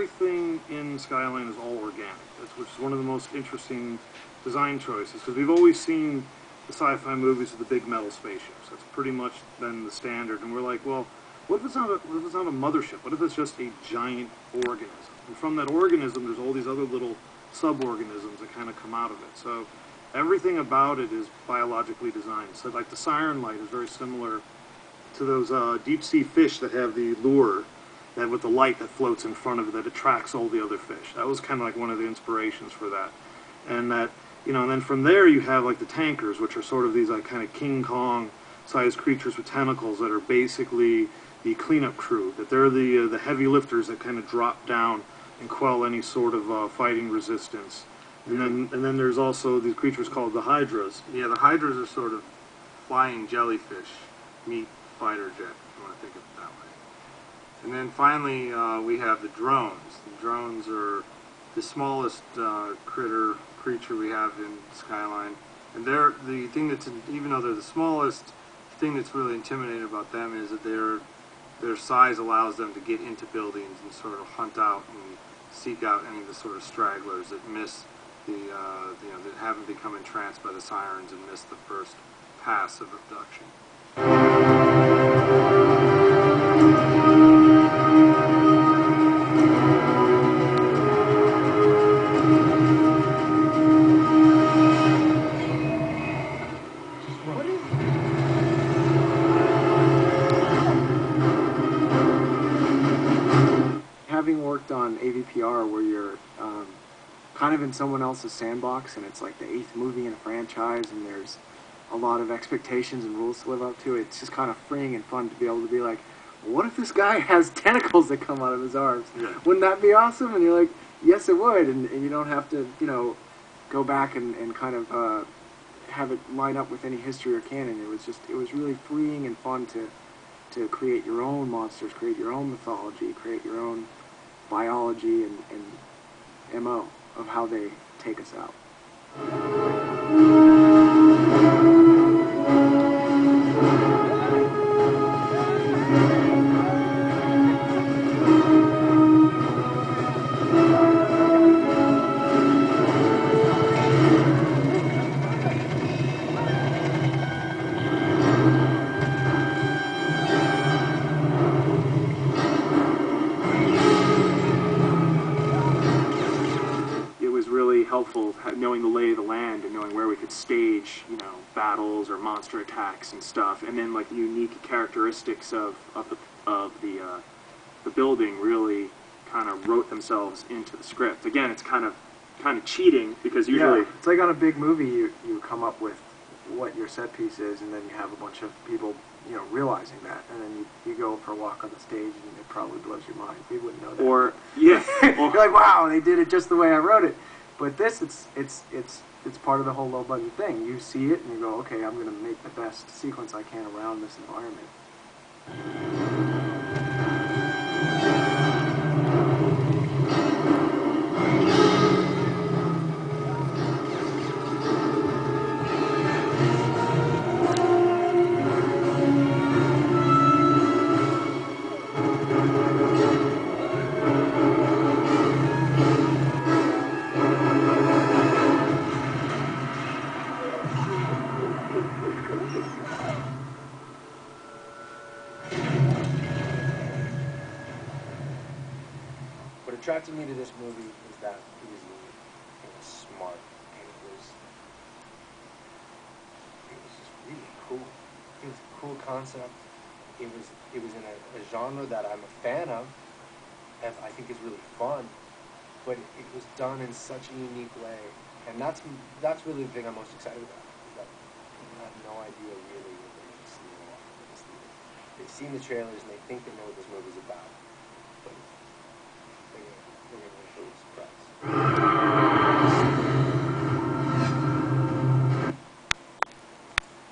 everything in Skyline is all organic, which is one of the most interesting design choices, because we've always seen the sci-fi movies with the big metal spaceships. That's pretty much been the standard, and we're like, well, what if it's not a mothership? What if it's just a giant organism? And from that organism, there's all these other little sub-organisms that kind of come out of it. So everything about it is biologically designed. So like the siren light is very similar to those deep-sea fish that have the lure, that with the light that floats in front of it that attracts all the other fish. That was kind of like one of the inspirations for that. And that, you know, and then from there you have like the tankers, which are sort of these like kind of King Kong-sized creatures with tentacles that are basically the cleanup crew. That they're the heavy lifters that kind of drop down and quell any sort of fighting resistance. And then there's also these creatures called the Hydras. Yeah, the Hydras are sort of flying jellyfish, meet fighter jet, if you want to think of it that way. And then finally, we have the drones. The drones are the smallest creature we have in Skyline. And they're the thing that's, even though they're the smallest, the thing that's really intimidating about them is that their size allows them to get into buildings and sort of hunt out and seek out any of the sort of stragglers that miss the, you know, that haven't become entranced by the sirens and miss the first pass of abduction. Having worked on AVPR, where you're kind of in someone else's sandbox, and it's like the 8th movie in a franchise, and there's a lot of expectations and rules to live up to, it's just kind of freeing and fun to be able to be like, well, what if this guy has tentacles that come out of his arms? Yeah. Wouldn't that be awesome? And you're like, yes, it would, and you don't have to, you know, go back and kind of have it line up with any history or canon. It was really freeing and fun to create your own monsters, create your own mythology, create your own biology and MO of how they take us out. Helpful knowing the lay of the land and knowing where we could stage, you know, battles or monster attacks and stuff, and then like the unique characteristics of the building really kind of wrote themselves into the script. Again, it's kind of cheating, because usually it's like on a big movie you come up with what your set piece is, and then you have a bunch of people, you know, realizing that, and then you go for a walk on the stage and it probably blows your mind. We wouldn't know that. Or yeah, you're like, wow, they did it just the way I wrote it. But this, it's part of the whole low-budget thing. You see it and you go, okay, I'm going to make the best sequence I can around this environment. What attracted me to this movie is that it was unique, it was smart, and it was just really cool. It was a cool concept. It was in a genre that I'm a fan of, and I think is really fun. But it was done in such a unique way, and that's really the thing I'm most excited about. Is that I have no idea really what they're going to see when they walk into this theater. They've seen the trailers and they think they know what this movie's about, but they're going to be a surprise.